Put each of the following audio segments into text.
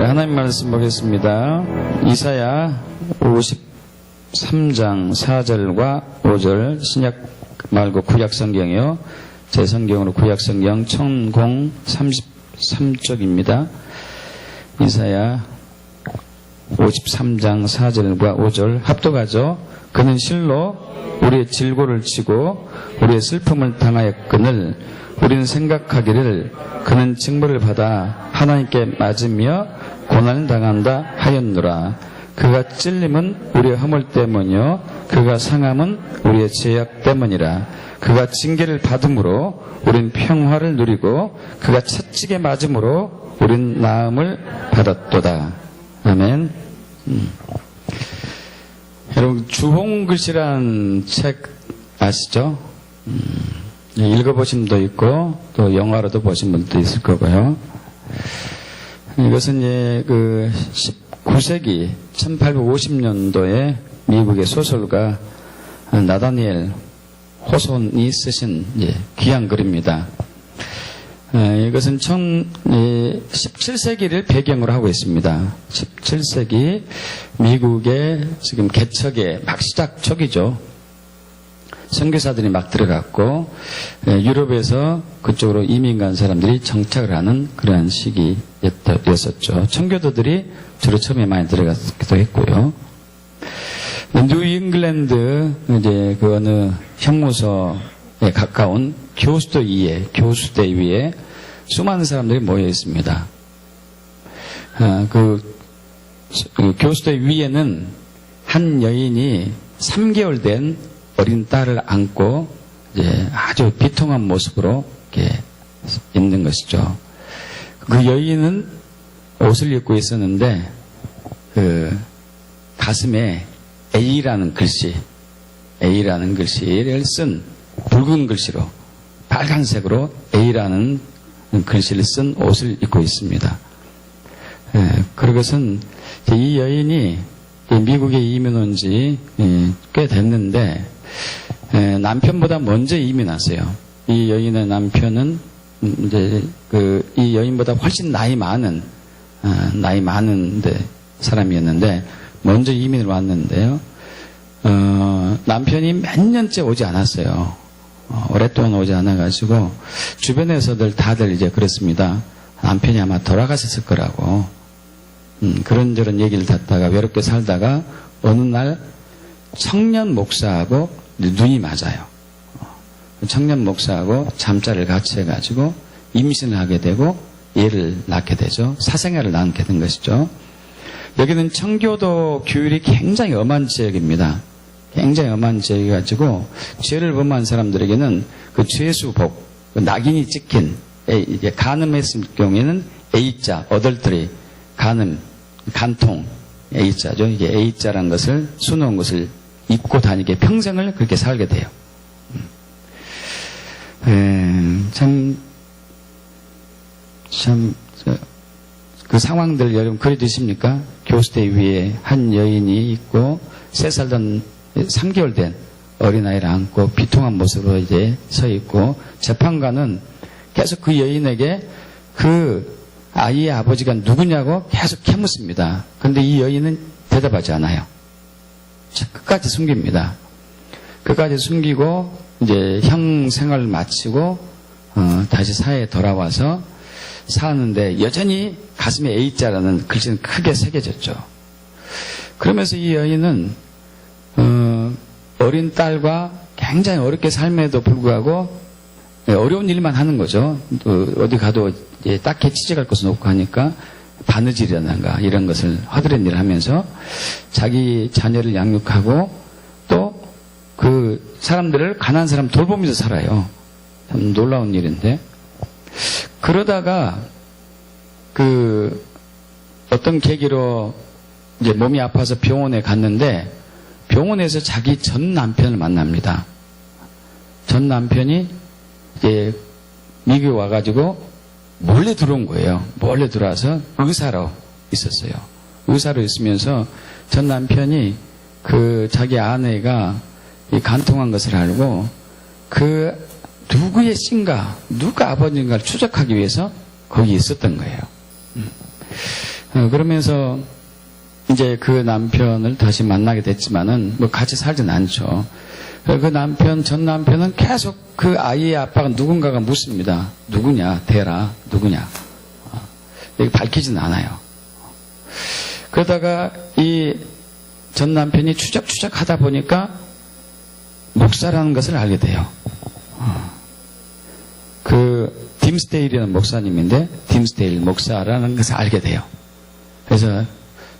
하나님 말씀 보겠습니다. 이사야 53장 4절과 5절, 신약 말고 구약 성경이요. 제 성경으로 구약 성경 1033쪽입니다. 이사야 53장 4절과 5절 합독하죠. 그는 실로 우리의 질고를 치고 우리의 슬픔을 당하였거늘 우리는 생각하기를 그는 징벌을 받아 하나님께 맞으며 고난을 당한다 하였노라. 그가 찔림은 우리의 허물 때문이요 그가 상함은 우리의 죄악 때문이라. 그가 징계를 받음으로 우린 평화를 누리고 그가 채찍에 맞음으로 우린 나음을 받았도다. 아멘. 여러분, 주홍글씨라는 책 아시죠? 읽어보신 분도 있고 또 영화로도 보신 분도 있을 거고요. 이것은 이제 그 19세기 1850년도에 미국의 소설가 나다니엘 호손이 쓰신 귀한 글입니다. 이것은 17세기를 배경으로 하고 있습니다. 17세기 미국의 지금 개척의 막 시작 초기죠. 선교사들이 막 들어갔고 유럽에서 그쪽으로 이민 간 사람들이 정착을 하는 그러한 시기였었죠. 청교도들이 주로 처음에 많이 들어갔기도 했고요. 뉴 잉글랜드 이제 그 어느 형무소에 가까운 교수대 위에 수많은 사람들이 모여 있습니다. 그 교수대 위에는 한 여인이 3개월 된 어린 딸을 안고 이제 아주 비통한 모습으로 이렇게 있는 것이죠. 그 여인은 옷을 입고 있었는데 그 가슴에 A라는 글씨를 쓴 붉은 글씨로 빨간색으로 A라는 글씨를 쓴 옷을 입고 있습니다. 그것은 이 여인이 미국에 이민 온 지 꽤 됐는데 남편보다 먼저 이민 왔어요. 이 여인의 남편은 이제 이 여인보다 훨씬 나이 많은 사람이었는데 먼저 이민을 왔는데요. 남편이 몇 년째 오지 않았어요. 오랫동안 오지 않아가지고 주변에서들 다들 이제 그랬습니다. 남편이 아마 돌아가셨을 거라고. 그런저런 얘기를 듣다가 외롭게 살다가 어느 날 청년 목사하고 눈이 맞아요. 청년 목사하고 잠자리를 같이 해가지고 임신을 하게 되고 애를 낳게 되죠. 사생아를 낳게 된 것이죠. 여기는 청교도 규율이 굉장히 엄한 지역입니다. 굉장히 엄한 지역이가지고 죄를 범한 사람들에게는 그 죄수복, 낙인이 찍힌 이제 간음했을 경우에는 A자, 어덜트리, 간통, A자죠. 이게 A자라는 것을 수놓은 것을 입고 다니게 평생을 그렇게 살게 돼요. 그 상황들 여러분 그려지십니까? 교수대 위에 한 여인이 있고 3개월 된 어린아이를 안고 비통한 모습으로 이제 서 있고 재판관은 계속 그 여인에게 그 아이의 아버지가 누구냐고 계속 캐묻습니다. 그런데 이 여인은 대답하지 않아요. 끝까지 숨깁니다. 끝까지 숨기고 이제 형 생활을 마치고 다시 사회에 돌아와서 사는데 여전히 가슴에 A자라는 글씨는 크게 새겨졌죠. 그러면서 이 여인은 어린 딸과 굉장히 어렵게 삶에도 불구하고 어려운 일만 하는 거죠. 어디 가도 딱히 취직할 것은 없고 하니까 바느질이라든가 이런 것을 허드렛 일을 하면서 자기 자녀를 양육하고 또 그 사람들을 가난한 사람 돌보면서 살아요. 참 놀라운 일인데 그러다가 그 어떤 계기로 이제 몸이 아파서 병원에 갔는데 병원에서 자기 전 남편을 만납니다. 전 남편이 이제 미국에 와가지고 몰래 들어온 거예요. 몰래 들어와서 의사로 있었어요. 의사로 있으면서 전 남편이 그 자기 아내가 이 간통한 것을 알고 그 누구의 씨인가, 누가 아버지인가를 추적하기 위해서 거기 있었던 거예요. 그러면서 이제 그 남편을 다시 만나게 됐지만은 뭐 같이 살진 않죠. 그 전 남편은 계속 그 아이의 아빠가 누군가가 묻습니다. 누구냐, 대라, 누구냐. 여기 밝히진 않아요. 그러다가 이 전 남편이 추적추적 하다 보니까 목사라는 것을 알게 돼요. 그 딤스데일이라는 목사님인데 딤스데일 목사라는 것을 알게 돼요. 그래서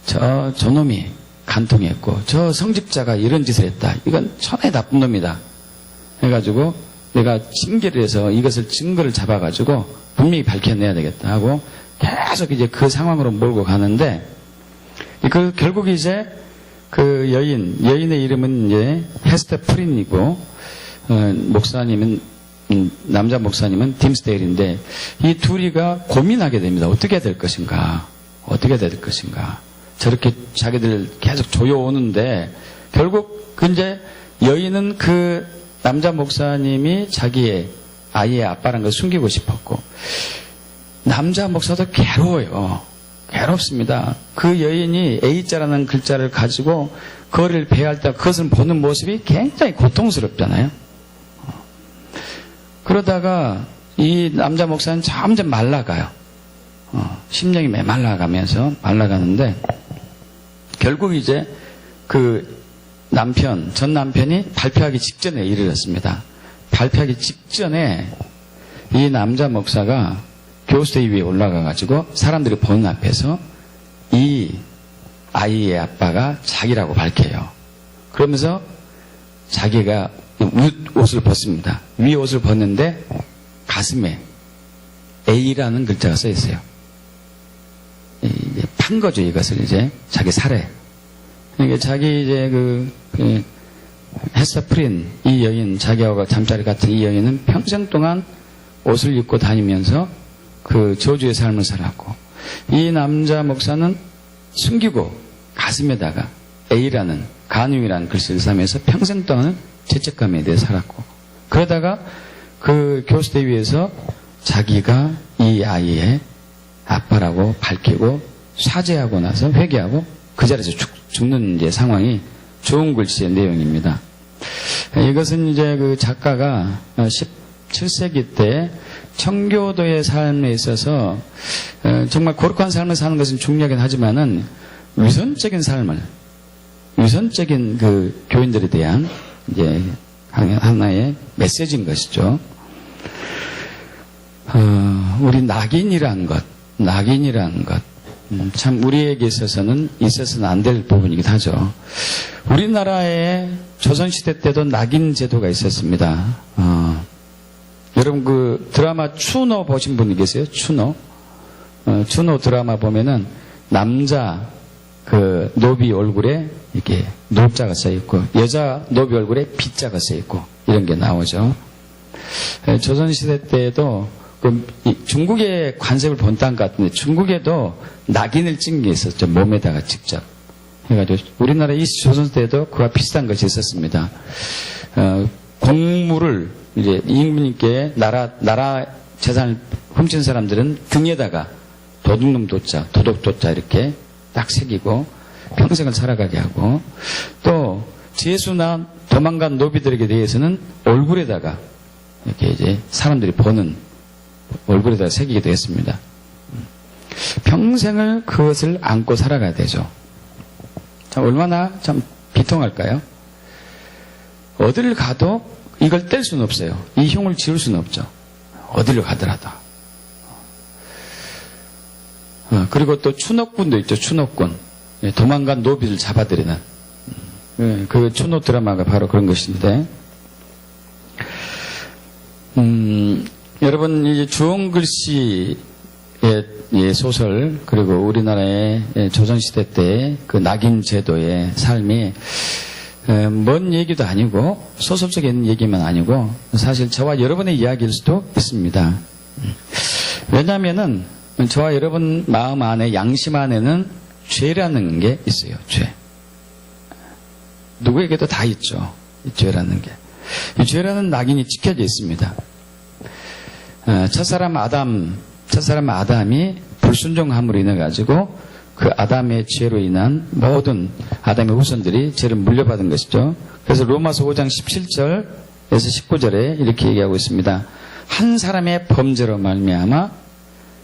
저놈이 간통했고 저 성직자가 이런 짓을 했다. 이건 천하의 나쁜 놈이다. 해가지고 내가 징계를 해서 이것을 증거를 잡아가지고 분명히 밝혀내야 되겠다 하고 계속 이제 그 상황으로 몰고 가는데 결국 이제 그 여인의 이름은 이제 헤스터 프린이고 목사님은 남자 목사님은 딤스데일인데 이 둘이가 고민하게 됩니다. 어떻게 해야 될 것인가? 어떻게 해야 될 것인가? 저렇게 자기들 계속 조여오는데 결국 이제 여인은 그 남자 목사님이 자기의 아이의 아빠라는 걸 숨기고 싶었고 남자 목사도 괴로워요. 괴롭습니다. 그 여인이 A자라는 글자를 가지고 그거를 배할 때 그것을 보는 모습이 굉장히 고통스럽잖아요. 그러다가 이 남자 목사는 점점 말라가요. 심령이 메말라가면서 말라가는데 결국 이제 그 전 남편이 발표하기 직전에 이르렀습니다. 발표하기 직전에 이 남자 목사가 교수대 위에 올라가가지고 사람들이 보는 앞에서 이 아이의 아빠가 자기라고 밝혀요. 그러면서 자기가 옷을 벗습니다. 위 옷을 벗는데 가슴에 A라는 글자가 써 있어요. 이제 판 거죠, 이것을 이제 자기 살에. 그러니까 자기 이제 헤스터 프린 이 여인, 자기하고 잠자리 같은 이 여인은 평생 동안 옷을 입고 다니면서 그 저주의 삶을 살았고 이 남자 목사는 숨기고 가슴에다가 A라는 간음이라는 글씨를 사면서 평생 동안 죄책감에 대해 살았고 그러다가 그 교수대 위에서 자기가 이 아이의 아빠라고 밝히고 사죄하고 나서 회개하고 그 자리에서 죽는 이제 상황이 좋은 글씨의 내용입니다. 이것은 이제 그 작가가 17세기 때 청교도의 삶에 있어서 정말 거룩한 삶을 사는 것은 중요하긴 하지만은 위선적인 그 교인들에 대한 이제 하나의 메시지인 것이죠. 우리 낙인이란 것, 참 우리에게 있어서는 안 될 부분이긴 하죠. 우리나라에 조선시대 때도 낙인 제도가 있었습니다. 여러분 그 드라마 추노 보신 분이 계세요? 추노 드라마 보면은 남자 그 노비 얼굴에 이렇게 노자가 써 있고 여자 노비 얼굴에 비자가 써 있고 이런 게 나오죠. 조선시대 때에도 중국의 관습을 본 땅 같은데 중국에도 낙인을 찍은 게 있었죠. 몸에다가 직접 해가지고 우리나라 이 조선시대에도 그와 비슷한 것이 있었습니다. 공물을 이제 임금님께 나라 재산을 훔친 사람들은 등에다가 도둑놈 도자, 도둑 도자 이렇게 딱 새기고 평생을 살아가게 하고 또 죄수나 도망간 노비들에게 대해서는 얼굴에다가 이렇게 이제 사람들이 보는 얼굴에다가 새기게 되었습니다. 평생을 그것을 안고 살아가야 되죠. 참 얼마나 참 비통할까요? 어디를 가도 이걸 뗄 수는 없어요. 이 흉을 지울 수는 없죠. 어디를 가더라도. 그리고 또 추노꾼도 있죠. 추노꾼. 도망간 노비를 잡아들이는. 그 추노 드라마가 바로 그런 것인데. 여러분 이제 주홍글씨의 소설 그리고 우리나라의 조선시대 때 그 낙인 제도의 삶이 먼 얘기도 아니고 소설적인 얘기만 아니고 사실 저와 여러분의 이야기일 수도 있습니다. 왜냐하면은 저와 여러분 마음 안에 양심 안에는 죄라는 게 있어요. 죄. 누구에게도 다 있죠. 이 죄라는 게. 이 죄라는 낙인이 찍혀져 있습니다. 첫사람 아담이 불순종함으로 인해 가지고 그 아담의 죄로 인한 모든 아담의 후손들이 죄를 물려받은 것이죠. 그래서 로마서 5장 17절에서 19절에 이렇게 얘기하고 있습니다. 한 사람의 범죄로 말미암아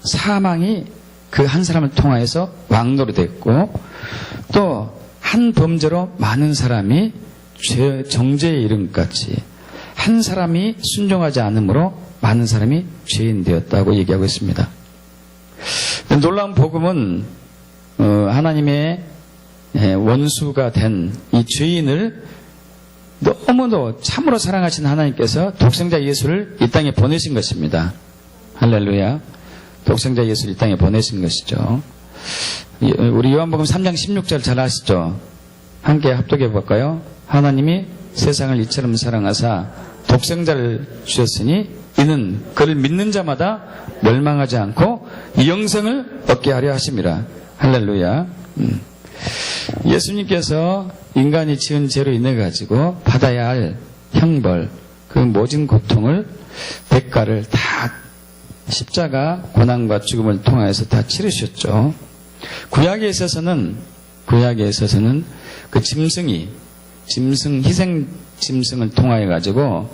사망이 그 한 사람을 통하여서 왕노로 됐고, 또 한 범죄로 많은 사람이 정죄에 이른 것 같이 한 사람이 순종하지 않으므로 많은 사람이 죄인 되었다고 얘기하고 있습니다. 놀라운 복음은 하나님의 원수가 된 이 죄인을 너무도 참으로 사랑하신 하나님께서 독생자 예수를 이 땅에 보내신 것입니다. 할렐루야. 독생자 예수를 이 땅에 보내신 것이죠. 우리 요한복음 3장 16절 잘 아시죠? 함께 합독해 볼까요? 하나님이 세상을 이처럼 사랑하사 독생자를 주셨으니 이는 그를 믿는 자마다 멸망하지 않고 영생을 얻게 하려 하심이라. 할렐루야. 예수님께서 인간이 지은 죄로 인해 가지고 받아야 할 형벌, 그 모진 고통을, 대가를 다 십자가 고난과 죽음을 통하여서 다 치르셨죠. 구약에 있어서는 그 희생 짐승을 통하여 가지고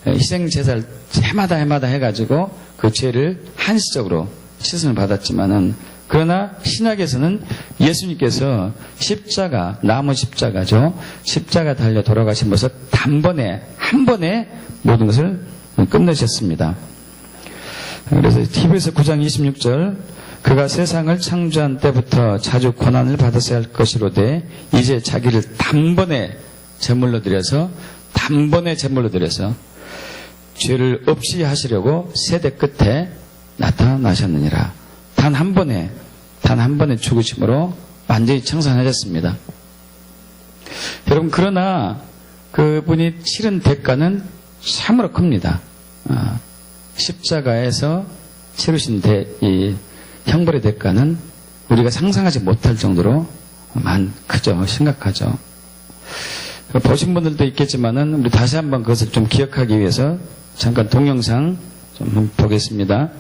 희생 제사를 해마다 해가지고 그 죄를 한시적으로 씻음을 받았지만은, 그러나 신약에서는 예수님께서 십자가, 나무 십자가죠. 십자가 달려 돌아가시면서 한 번에 모든 것을 끝내셨습니다. 그래서 히브리서 9장 26절, 그가 세상을 창조한 때부터 자주 고난을 받았어야 할 것이로되 이제 자기를 단번에 제물로 드려서 죄를 없이 하시려고 세대 끝에 나타나셨느니라. 단 한 번의 죽으심으로 완전히 청산하셨습니다. 여러분, 그러나 그분이 치른 대가는 참으로 큽니다. 십자가에서 치르신 이 형벌의 대가는 우리가 상상하지 못할 정도로 크죠. 심각하죠. 보신 분들도 있겠지만은 우리 다시 한번 그것을 좀 기억하기 위해서 잠깐 동영상 좀 보겠습니다.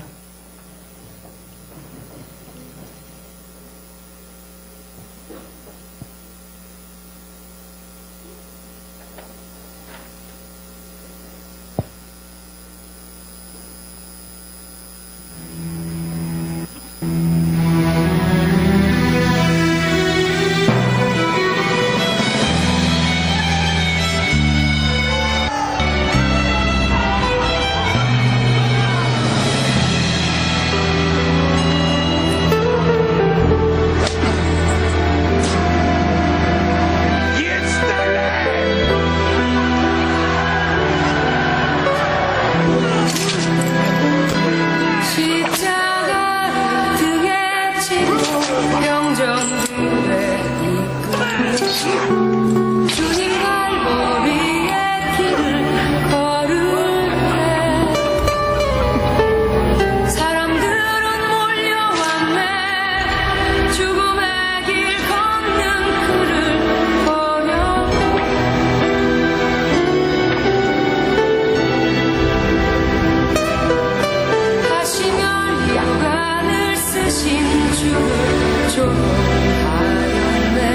조롱하였네.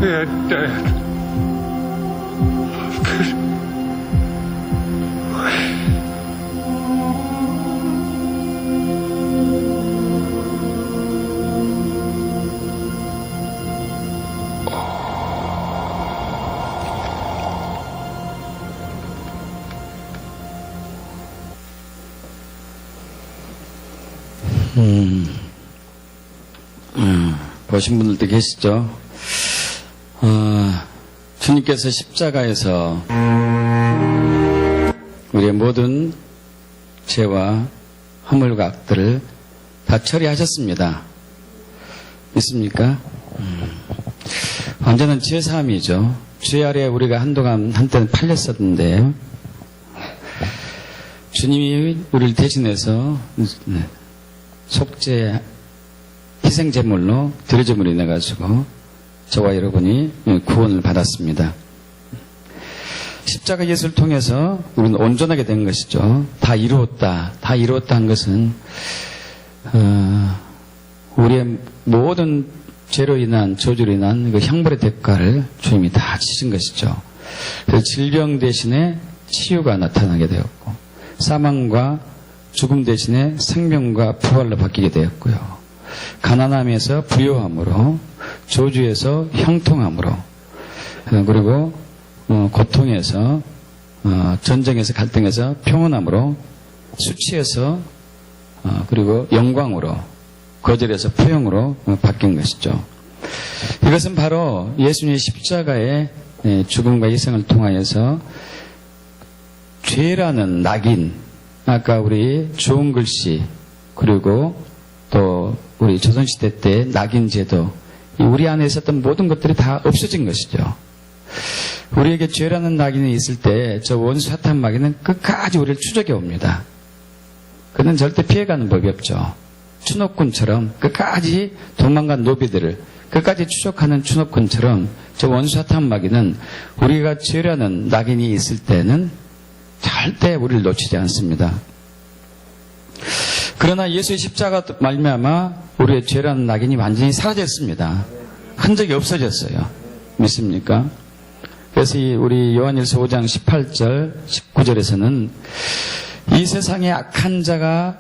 And Dad. 보신 분들도 계시죠? 주님께서 십자가에서 우리의 모든 죄와 허물과 악들을 다 처리하셨습니다. 믿습니까? 언제는 죄사함이죠. 죄 아래 우리가 한때는 팔렸었는데 주님이 우리를 대신해서 속죄 희생제물로 드려짐으로 인해 가지고 저와 여러분이 구원을 받았습니다. 십자가 예수를 통해서 우리는 온전하게 된 것이죠. 다 이루었다. 다 이루었다 한 것은 우리의 모든 죄로 인한 저주로 인한 그 형벌의 대가를 주님이 다 치신 것이죠. 그래서 질병 대신에 치유가 나타나게 되었고 사망과 죽음 대신에 생명과 부활로 바뀌게 되었고요. 가난함에서 부요함으로, 저주에서 형통함으로, 그리고 고통에서, 전쟁에서 갈등에서 평온함으로, 수치에서, 그리고 영광으로, 거절에서 포용으로 바뀐 것이죠. 이것은 바로 예수님의 십자가의 죽음과 희생을 통하여서 죄라는 낙인, 아까 우리 좋은 글씨, 그리고 또 우리 조선시대 때 낙인제도, 우리 안에 있었던 모든 것들이 다 없어진 것이죠. 우리에게 죄라는 낙인이 있을 때 저 원수 사탄 마귀는 끝까지 우리를 추적해 옵니다. 그는 절대 피해가는 법이 없죠. 추노꾼처럼 끝까지 도망간 노비들을 끝까지 추적하는 추노꾼처럼 저 원수 사탄 마귀는 우리가 죄라는 낙인이 있을 때는 절대 우리를 놓치지 않습니다. 그러나 예수의 십자가 말미암아 우리의 죄라는 낙인이 완전히 사라졌습니다. 흔적이 없어졌어요. 믿습니까? 그래서 우리 요한일서 5장 18절 19절에서는 이 세상에 악한 자가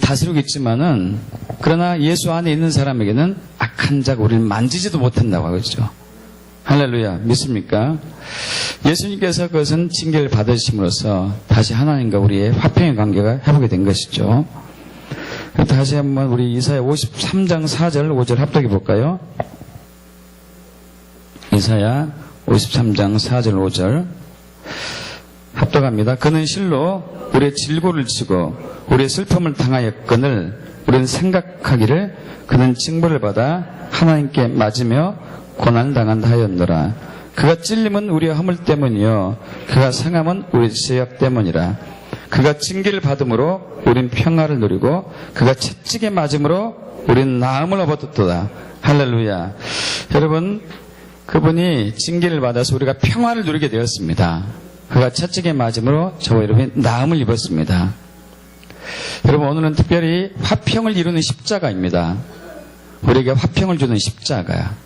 다스리고 있지만은 그러나 예수 안에 있는 사람에게는 악한 자가 우리를 만지지도 못한다고 하죠. 할렐루야. 믿습니까? 예수님께서 그것은 징계를 받으심으로써 다시 하나님과 우리의 화평의 관계가 회복이 된 것이죠. 다시 한번 우리 이사야 53장 4절 5절 합독해 볼까요? 이사야 53장 4절 5절 합독합니다. 그는 실로 우리의 질고를 치고 우리의 슬픔을 당하였거늘 우리는 생각하기를 그는 징벌을 받아 하나님께 맞으며 고난을 당한다 하였노라. 그가 찔림은 우리의 허물 때문이요 그가 상함은 우리의 죄악 때문이라. 그가 징계를 받음으로 우린 평화를 누리고 그가 채찍에 맞음으로 우린 나음을 얻었도다. 할렐루야. 여러분, 그분이 징계를 받아서 우리가 평화를 누리게 되었습니다. 그가 채찍에 맞음으로 저와 여러분이 나음을 입었습니다. 여러분, 오늘은 특별히 화평을 이루는 십자가입니다. 우리에게 화평을 주는 십자가야.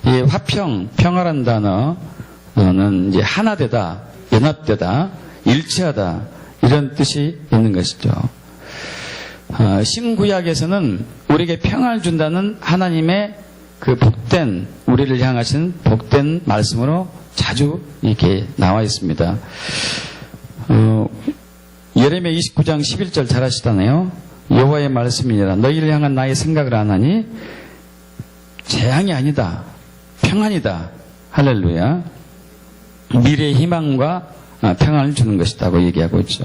이 화평, 평화란 단어는 이제 하나되다, 연합되다, 일치하다 이런 뜻이 있는 것이죠. 신구약에서는 우리에게 평화를 준다는 하나님의 그 복된 우리를 향하신 복된 말씀으로 자주 이렇게 나와 있습니다. 예레미야 29장 11절 잘 아시잖아요. 여호와의 말씀이니라 너희를 향한 나의 생각을 안 하니 재앙이 아니다. 평안이다. 할렐루야. 미래의 희망과 평안을 주는 것이다고 얘기하고 있죠.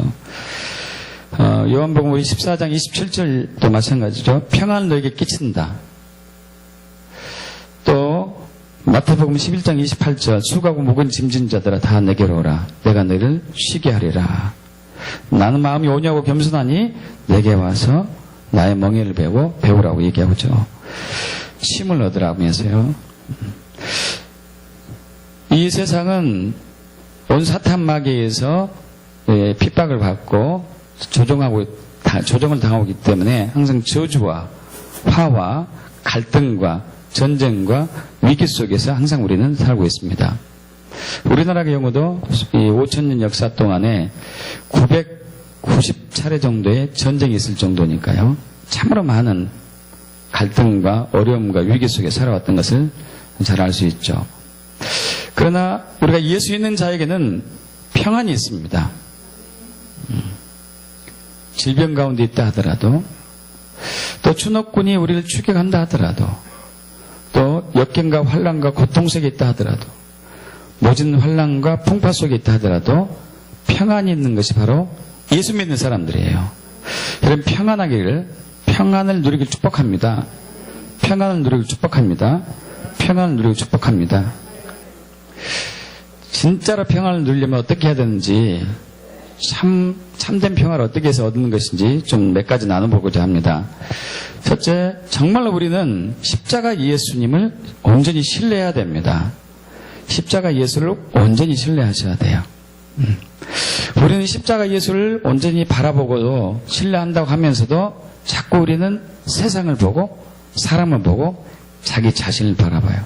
요한복음 14장 27절도 마찬가지죠. 평안을 너에게 끼친다. 또 마태복음 11장 28절 수고하고 무거운 짐진 자들아 다 내게로 오라. 내가 너희를 쉬게 하리라. 나는 마음이 온유하고 겸손하니 내게 와서 나의 멍에를 배우라고 얘기하고 있죠. 쉼을 얻으라고 하면서요. 이 세상은 온 사탄 마귀에서 핍박을 받고 조종을 당하고 있기 때문에 항상 저주와 화와 갈등과 전쟁과 위기 속에서 항상 우리는 살고 있습니다. 우리나라의 경우도 이 5,000년 역사 동안에 990차례 정도의 전쟁이 있을 정도니까요. 참으로 많은 갈등과 어려움과 위기 속에 살아왔던 것을 잘 알 수 있죠. 그러나 우리가 예수 있는 자에게는 평안이 있습니다. 질병 가운데 있다 하더라도, 또 추노꾼이 우리를 추격한다 하더라도, 또 역경과 환난과 고통 속에 있다 하더라도, 모진 환난과 풍파 속에 있다 하더라도 평안이 있는 것이 바로 예수 믿는 사람들이에요. 여러분, 평안을 누리길 축복합니다. 평안을 누리길 축복합니다. 평안을 누리길 축복합니다. 진짜로 평안을 누리려면 어떻게 해야 되는지, 참된 평안을 어떻게 해서 얻는 것인지 좀 몇 가지 나눠보고자 합니다. 첫째, 정말로 우리는 십자가 예수님을 온전히 신뢰해야 됩니다. 십자가 예수를 온전히 신뢰하셔야 돼요. 우리는 십자가 예수를 온전히 바라보고도 신뢰한다고 하면서도 자꾸 우리는 세상을 보고 사람을 보고 자기 자신을 바라봐요.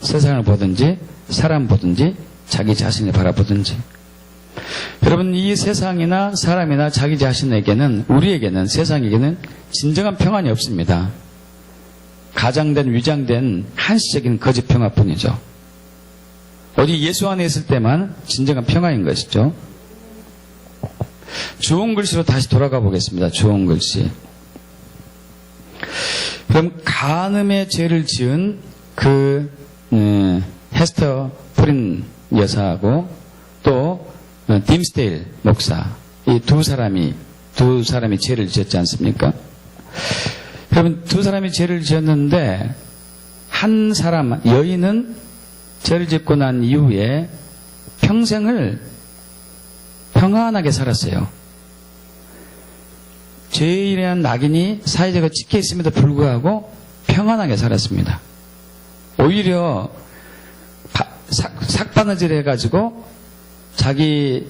세상을 보든지 사람 보든지 자기 자신을 바라보든지. 여러분, 이 세상이나 사람이나 자기 자신에게는, 우리에게는, 세상에게는 진정한 평안이 없습니다. 가장된 위장된 한시적인 거짓 평화뿐이죠. 어디 예수 안에 있을 때만 진정한 평화인 것이죠. 주홍 글씨로 다시 돌아가 보겠습니다. 주홍 글씨. 그럼 간음의 죄를 지은 헤스터 프린 여사하고 또 딤스데일 목사, 이 두 사람이 죄를 지었지 않습니까? 여러분, 두 사람이 죄를 지었는데 한 사람, 여인은 죄를 짓고 난 이후에 평생을 평안하게 살았어요. 죄에 대한 낙인이 사회적으로 찍혀 있음에도 불구하고 평안하게 살았습니다. 오히려 삭바느질 해가지고 자기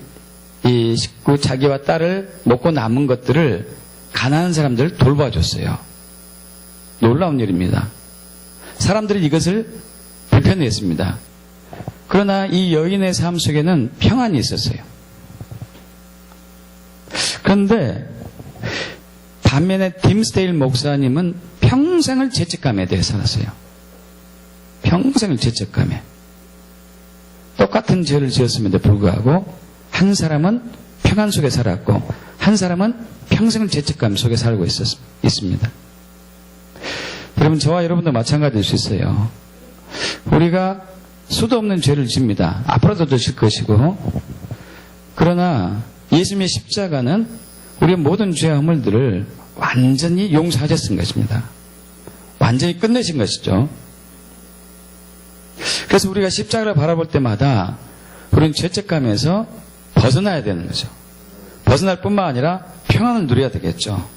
이 식구, 자기와 딸을 먹고 남은 것들을 가난한 사람들을 돌봐줬어요. 놀라운 일입니다. 사람들이 이것을 불편해했습니다. 그러나 이 여인의 삶 속에는 평안이 있었어요. 그런데 반면에 딤스데일 목사님은 평생을 죄책감에 대해 살았어요. 평생을 죄책감에. 똑같은 죄를 지었음에도 불구하고 한 사람은 평안 속에 살았고 한 사람은 평생을 죄책감 속에 살고 있습니다. 여러분, 저와 여러분도 마찬가지일 수 있어요. 우리가 수도 없는 죄를 집니다. 앞으로도 질 것이고, 그러나 예수님의 십자가는 우리의 모든 죄와 허물들을 완전히 용서하셨은 것입니다. 완전히 끝내신 것이죠. 그래서 우리가 십자가를 바라볼 때마다 우리는 죄책감에서 벗어나야 되는 거죠. 벗어날 뿐만 아니라 평안을 누려야 되겠죠.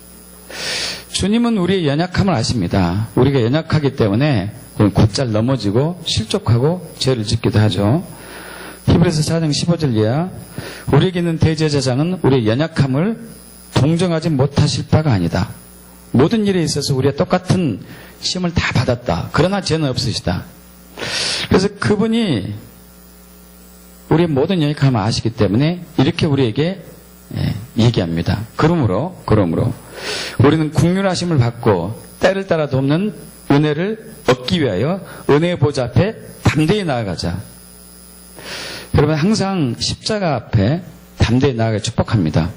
주님은 우리의 연약함을 아십니다. 우리가 연약하기 때문에 곧잘 넘어지고 실족하고 죄를 짓기도 하죠. 히브리서 4장 15절 이하, 우리에게 있는 대제사장은 우리의 연약함을 동정하지 못하실 바가 아니다. 모든 일에 있어서 우리가 똑같은 시험을 다 받았다. 그러나 죄는 없으시다. 그래서 그분이 우리의 모든 연약함을 아시기 때문에 이렇게 우리에게 얘기합니다. 그러므로 우리는 국률하심을 받고 때를 따라 돕는 은혜를 얻기 위하여 은혜의 보좌 앞에 담대히 나아가자. 여러분, 항상 십자가 앞에 담대히 나아가 축복합니다.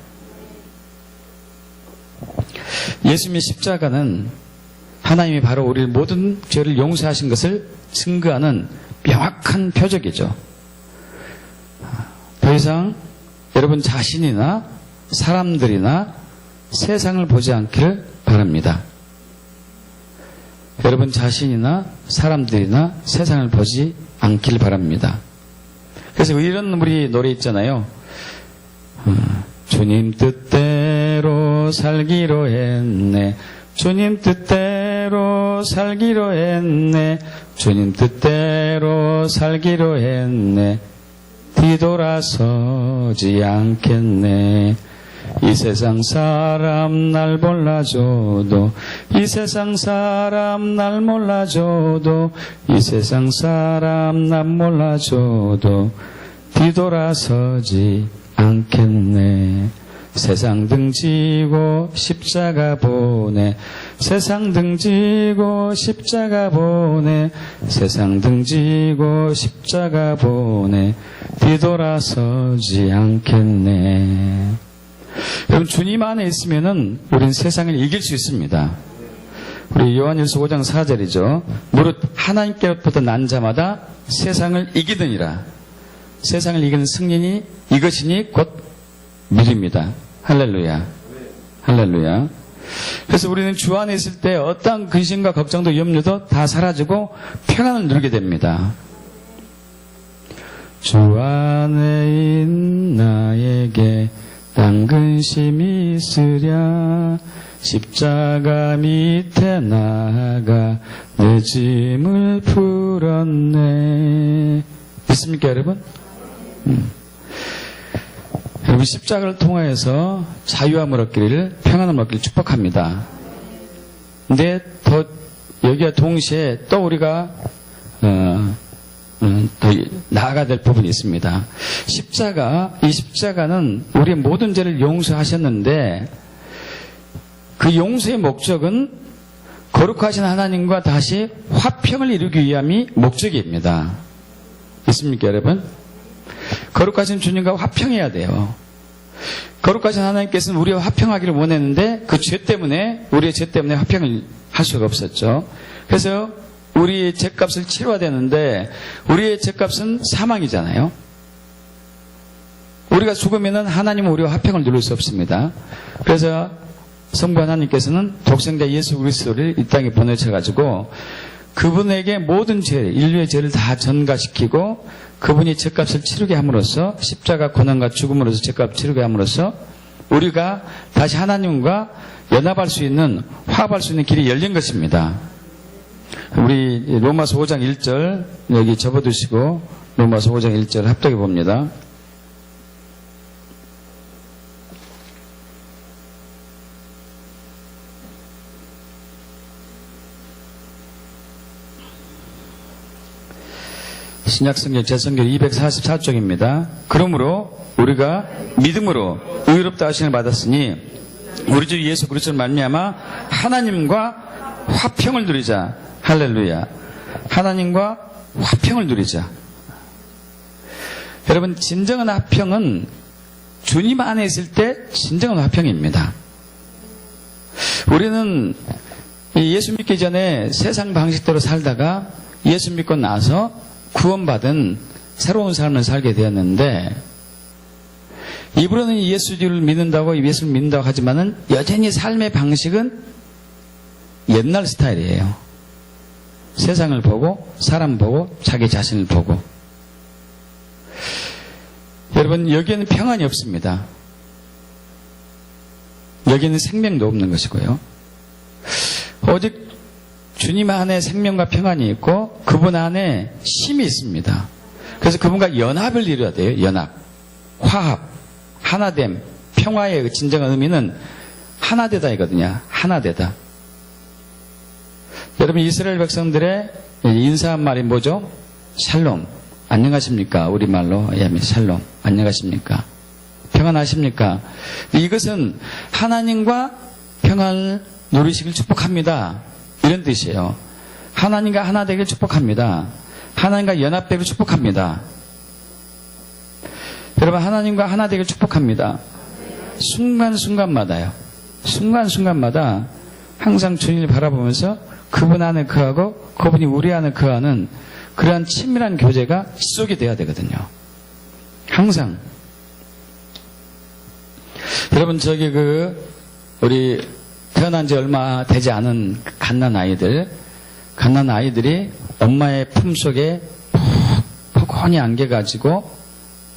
예수님의 십자가는 하나님이 바로 우리의 모든 죄를 용서하신 것을 증거하는 명확한 표적이죠. 더 이상 여러분 자신이나 사람들이나 세상을 보지 않기를 바랍니다. 여러분 자신이나 사람들이나 세상을 보지 않기를 바랍니다. 그래서 이런 우리 노래 있잖아요. 주님 뜻대로 살기로 했네. 주님 뜻대로 살기로 했네. 주님 뜻대로 살기로 했네. 뒤돌아서지 않겠네. 이 세상 사람 날 몰라줘도 이 세상 사람 날 몰라줘도 이 세상 사람 날 몰라줘도 뒤돌아서지 않겠네. 세상 등지고 십자가 보내 세상 등지고 십자가 보내 세상 등지고 십자가 보내 뒤돌아서지 않겠네. 여러분 주님 안에 있으면은 우리는 세상을 이길 수 있습니다. 우리 요한일서 5장 4절이죠. 무릇 하나님께로부터 난 자마다 세상을 이기느니라. 세상을 이기는 승리니 이것이니 곧 믿음입니다. 할렐루야. 할렐루야. 그래서 우리는 주 안에 있을 때 어떠한 근심과 걱정도 염려도 다 사라지고 평안을 누리게 됩니다. 주 안에 있는 나에게 딴 근심이 있으랴 십자가 밑에 나아가 내 짐을 풀었네. 믿습니까 여러분? 여러분 십자가를 통하여서 자유함을 얻기를 평안함을 얻기를 축복합니다. 근데 더 여기와 동시에 또 우리가 더 나아가야 될 부분이 있습니다. 이 십자가는 우리의 모든 죄를 용서하셨는데 그 용서의 목적은 거룩하신 하나님과 다시 화평을 이루기 위함이 목적입니다. 있습니까 여러분? 거룩하신 주님과 화평해야 돼요. 거룩하신 하나님께서는 우리와 화평하기를 원했는데 그 죄 때문에 우리의 죄 때문에 화평을 할 수가 없었죠. 그래서 우리의 죄값을 치러야 되는데 우리의 죄값은 사망이잖아요. 우리가 죽으면 하나님은 우리와 화평을 누릴 수 없습니다. 그래서 성부 하나님께서는 독생자 예수 그리스도를 이 땅에 보내셔가지고 그분에게 모든 죄, 인류의 죄를 다 전가시키고 그분이 죄값을 치르게 함으로써 십자가 고난과 죽음으로서 죄값을 치르게 함으로써 우리가 다시 하나님과 연합할 수 있는, 화합할 수 있는 길이 열린 것입니다. 우리 로마서 5장 1절 여기 접어두시고 로마서 5장 1절 합독해 봅니다. 신약성경 제성경 244쪽입니다. 그러므로 우리가 믿음으로 의롭다 하심을 받았으니 우리 주 예수 그리스도를 말미암아 하나님과 화평을 누리자. 할렐루야. 하나님과 화평을 누리자. 여러분 진정한 화평은 주님 안에 있을 때 진정한 화평입니다. 우리는 예수 믿기 전에 세상 방식대로 살다가 예수 믿고 나서 구원받은 새로운 삶을 살게 되었는데 입으로는 예수를 믿는다고 예수를 믿는다고 하지만은 여전히 삶의 방식은 옛날 스타일이에요. 세상을 보고 사람 보고 자기 자신을 보고. 여러분 여기에는 평안이 없습니다. 여기에는 생명도 없는 것이고요. 오직 주님 안에 생명과 평안이 있고 그분 안에 힘이 있습니다. 그래서 그분과 연합을 이루어야 돼요. 연합, 화합, 하나됨, 평화의 진정한 의미는 하나되다이거든요. 하나되다. 여러분 이스라엘 백성들의 인사한 말이 뭐죠? 샬롬. 안녕하십니까? 우리말로 샬롬. 안녕하십니까? 평안하십니까? 이것은 하나님과 평안을 누리시길 축복합니다. 이런 뜻이에요. 하나님과 하나 되길 축복합니다. 하나님과 연합되길 축복합니다. 여러분 하나님과 하나 되길 축복합니다. 순간순간마다요. 순간순간마다 항상 주님을 바라보면서 그분 안에 거하고 그분이 우리 안에 거하는 그러한 친밀한 교제가 지속이 돼야 되거든요. 항상. 여러분 저기 우리 태어난 지 얼마 되지 않은 갓난 아이들이 엄마의 품속에 포근히 안겨가지고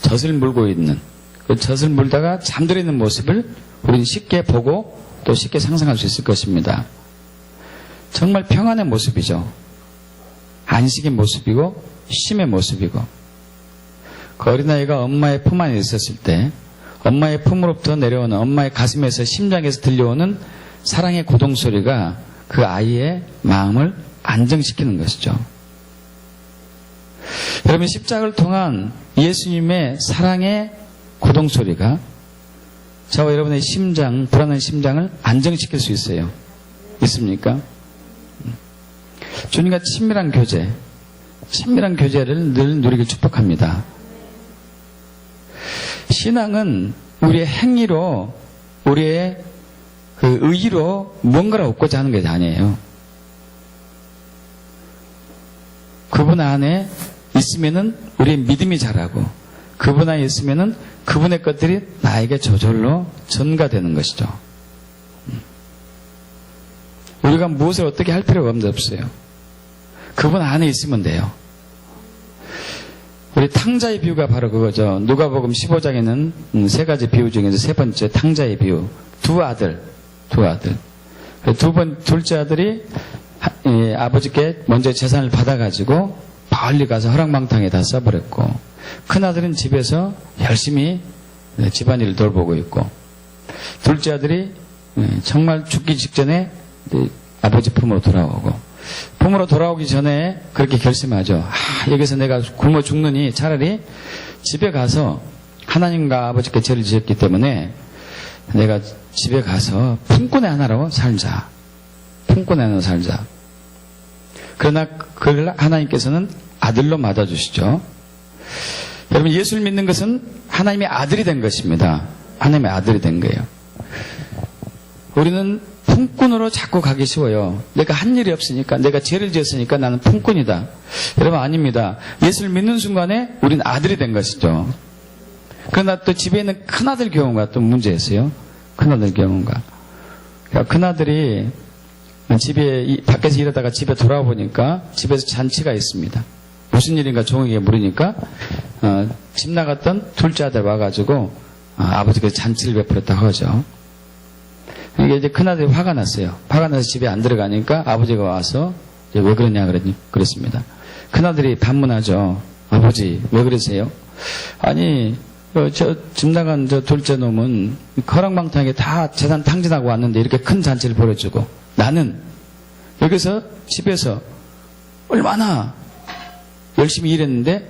젖을 물고 있는, 그 젖을 물다가 잠들어 있는 모습을 우리는 쉽게 보고 또 쉽게 상상할 수 있을 것입니다. 정말 평안의 모습이죠. 안식의 모습이고 쉼의 모습이고 그 어린아이가 엄마의 품 안에 있었을 때 엄마의 품으로부터 내려오는, 엄마의 가슴에서, 심장에서 들려오는 사랑의 고동소리가 그 아이의 마음을 안정시키는 것이죠. 여러분, 십자가를 통한 예수님의 사랑의 고동소리가 저와 여러분의 심장, 불안한 심장을 안정시킬 수 있어요. 있습니까? 주님과 친밀한 교제를 늘 누리길 축복합니다. 신앙은 우리의 행위로, 우리의 그 의의로 뭔가를 얻고자 하는 것이 아니에요. 그분 안에 있으면은 우리의 믿음이 자라고, 그분 안에 있으면은 그분의 것들이 나에게 저절로 전가되는 것이죠. 우리가 무엇을 어떻게 할 필요가 없어요. 그분 안에 있으면 돼요. 우리 탕자의 비유가 바로 그거죠. 누가복음 15장에는 세 가지 비유 중에서 세 번째 탕자의 비유. 두 아들. 둘째 아들이 아버지께 먼저 재산을 받아가지고 멀리 가서 허랑방탕에다 써버렸고, 큰 아들은 집에서 열심히 집안일을 돌보고 있고, 둘째 아들이 정말 죽기 직전에 아버지 품으로 돌아오고, 품으로 돌아오기 전에 그렇게 결심하죠. 여기서 내가 굶어 죽느니 차라리 집에 가서, 하나님과 아버지께 죄를 지었기 때문에 내가 집에 가서 품꾼의 하나로 살자. 그러나 그걸 하나님께서는 아들로 맞아주시죠. 여러분, 예수를 믿는 것은 하나님의 아들이 된 것입니다. 하나님의 아들이 된 거예요. 우리는 품꾼으로 자꾸 가기 쉬워요. 내가 한 일이 없으니까, 내가 죄를 지었으니까 나는 품꾼이다. 여러분, 아닙니다. 예수를 믿는 순간에 우리는 아들이 된 것이죠. 그러나 또 집에 있는 큰아들 경우가 또 문제였어요. 큰아들 경우가. 큰아들이 집에, 밖에서 일하다가 집에 돌아와 보니까 집에서 잔치가 있습니다. 무슨 일인가 종에게 물으니까 집 나갔던 둘째 아들 와가지고 아버지께서 잔치를 베풀었다고 하죠. 이게 이제 큰아들이 화가 났어요. 화가 나서 집에 안 들어가니까 아버지가 와서 왜 그러냐 그랬습니다. 큰아들이 반문하죠. 아버지, 왜 그러세요? 아니, 집 나간 저 둘째 놈은 허랑방탕하게 다 재산 탕진하고 왔는데 이렇게 큰 잔치를 벌여주고, 나는 여기서 집에서 얼마나 열심히 일했는데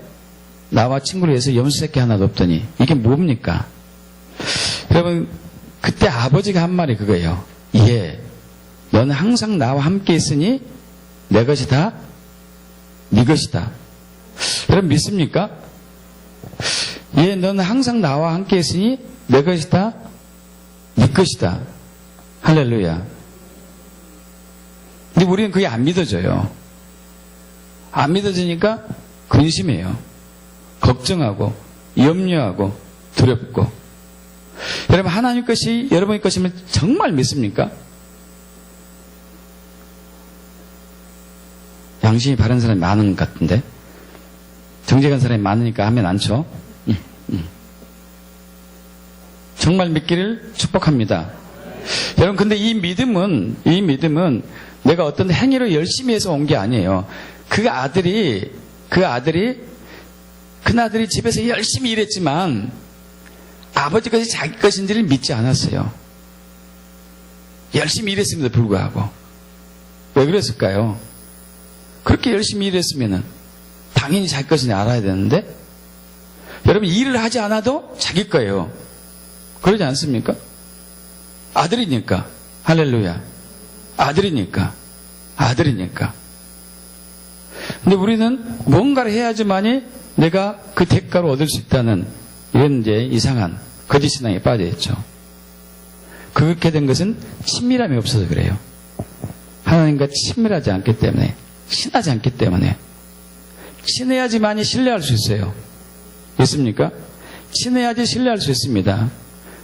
나와 친구를 위해서 염소새끼 하나도 없더니 이게 뭡니까? 여러분, 그때 아버지가 한 말이 그거예요. 예, 너는 항상 나와 함께 있으니 내 것이 다 네 것이다. 여러분, 믿습니까? 예, 너는 항상 나와 함께 있으니 내 것이 다 네 것이다. 할렐루야. 근데 우리는 그게 안 믿어져요. 안 믿어지니까 근심해요. 걱정하고 염려하고 두렵고. 여러분, 하나님 것이 여러분의 것이면 정말 믿습니까? 양심이 바른 사람이 많은 것 같은데, 정직한 사람이 많으니까 하면 않죠. 정말 믿기를 축복합니다. 여러분, 근데 이 믿음은 내가 어떤 행위로 열심히 해서 온 게 아니에요. 큰아들이 집에서 열심히 일했지만 아버지 것이 자기 것인지를 믿지 않았어요. 열심히 일했음에도 불구하고. 왜 그랬을까요? 그렇게 열심히 일했으면 당연히 자기 것인지 알아야 되는데, 여러분, 일을 하지 않아도 자기 거예요. 그러지 않습니까? 아들이니까. 할렐루야. 아들이니까. 근데 우리는 뭔가를 해야지만이 내가 그 대가를 얻을 수 있다는 이런 이제 이상한 거짓 신앙에 빠져 있죠. 그렇게 된 것은 친밀함이 없어서 그래요. 하나님과 친밀하지 않기 때문에, 친하지 않기 때문에. 친해야지만이 신뢰할 수 있어요. 있습니까? 친해야지 신뢰할 수 있습니다.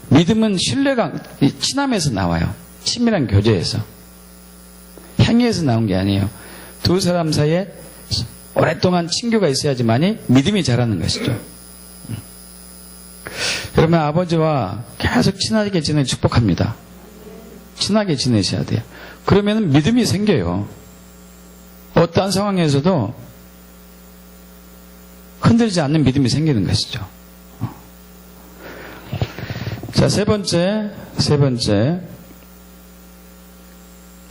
믿음은 신뢰가, 친함에서 나와요. 친밀한 교제에서. 행위에서 나온 게 아니에요. 두 사람 사이에 오랫동안 친교가 있어야지만이 믿음이 자라는 것이죠. 여러분, 아버지와 계속 친하게 지내는 축복합니다. 친하게 지내셔야 돼요. 그러면 믿음이 생겨요. 어떠한 상황에서도 흔들지 않는 믿음이 생기는 것이죠. 자, 세 번째.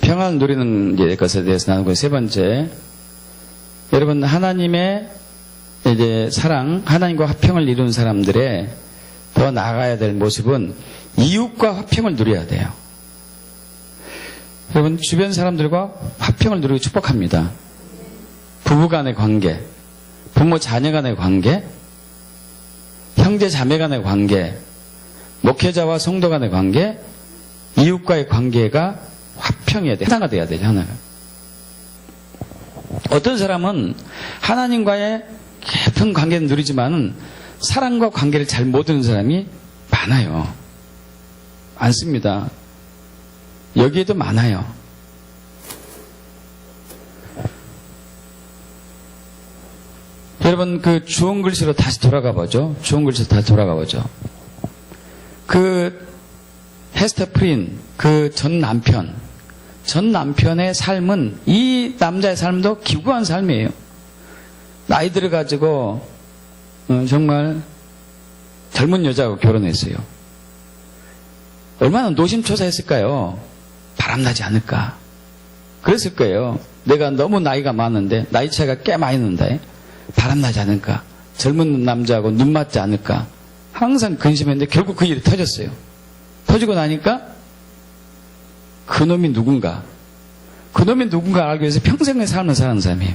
평안을 누리는 것에 대해서 나누고, 세 번째. 여러분, 하나님의 이제 사랑, 하나님과 화평을 이루는 사람들의 더 나아가야 될 모습은 이웃과 화평을 누려야 돼요. 여러분, 주변 사람들과 화평을 누리고 축복합니다. 부부 간의 관계, 부모 자녀 간의 관계, 형제 자매 간의 관계, 목회자와 성도 간의 관계, 이웃과의 관계가 화평해야 돼. 하나가 돼야 되죠, 하나가. 어떤 사람은 하나님과의 깊은 관계를 누리지만 사랑과 관계를 잘 못 두는 사람이 많아요. 많습니다. 여기에도 많아요. 여러분, 그 주홍 글씨로 다시 돌아가 보죠. 그 헤스터 프린, 그 전 남편의 삶은 이 남자의 삶도 기구한 삶이에요. 나이 들어가지고 정말 젊은 여자하고 결혼했어요. 얼마나 노심초사했을까요? 바람나지 않을까? 그랬을 거예요. 내가 너무 나이가 많은데, 나이 차이가 꽤 많이 나는데 바람나지 않을까? 젊은 남자하고 눈 맞지 않을까? 항상 근심했는데 결국 그 일이 터졌어요. 터지고 나니까 그놈이 누군가 알기 위해서 평생의 삶을 사는 사람이에요.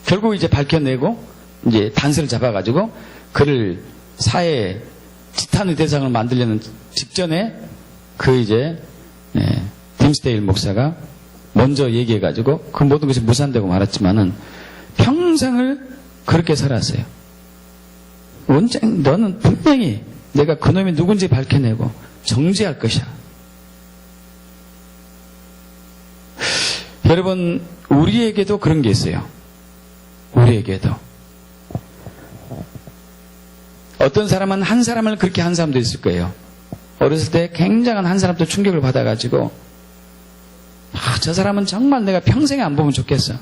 결국 이제 밝혀내고 이제 단서를 잡아가지고 그를 사회의 지탄의 대상을 만들려는 직전에 그 이제 딤스데일 목사가 먼저 얘기해가지고 그 모든 것이 무산되고 말았지만은 평생을 그렇게 살았어요. 원장, 너는 분명히 내가 그놈이 누군지 밝혀내고 정죄할 것이야. 여러분, 우리에게도 그런 게 있어요. 우리에게도. 어떤 사람은 한 사람을 그렇게 한 사람도 있을 거예요. 어렸을 때 굉장한 한 사람도 충격을 받아가지고 저 사람은 정말 내가 평생에 안 보면 좋겠어.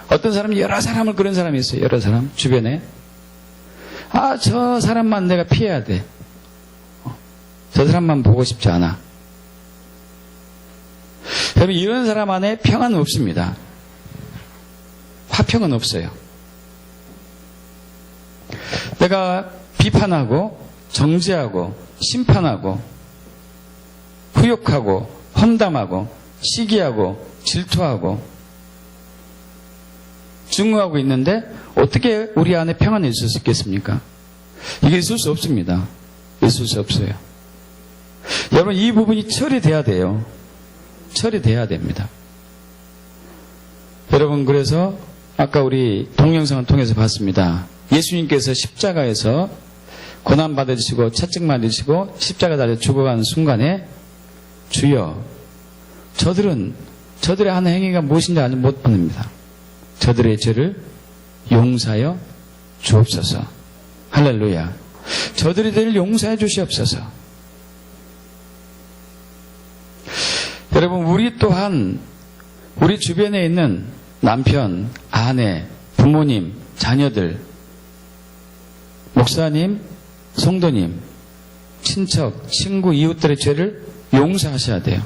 어떤 사람이 여러 사람을 그런 사람이 있어요. 여러 사람 주변에. 저 사람만 내가 피해야 돼. 저 사람만 보고 싶지 않아. 여러분, 이런 사람 안에 평안은 없습니다. 화평은 없어요. 내가 비판하고 정죄하고 심판하고 후욕하고 험담하고 시기하고 질투하고 증오하고 있는데 어떻게 우리 안에 평안이 있을 수 있겠습니까? 이게 있을 수 없습니다. 있을 수 없어요. 여러분, 이 부분이 처리돼야 돼요. 처리돼야 됩니다. 여러분, 그래서 아까 우리 동영상을 통해서 봤습니다. 예수님께서 십자가에서 고난받으시고 채찍 맞으시고 십자가 달려 죽어가는 순간에 주여, 저들의 하는 행위가 무엇인지 아직 못 보냅니다. 저들의 죄를 용서하여 주옵소서. 할렐루야. 저들의 죄를 용서해 주시옵소서. 여러분, 우리 또한 우리 주변에 있는 남편, 아내, 부모님, 자녀들, 목사님, 성도님, 친척, 친구, 이웃들의 죄를 용서하셔야 돼요.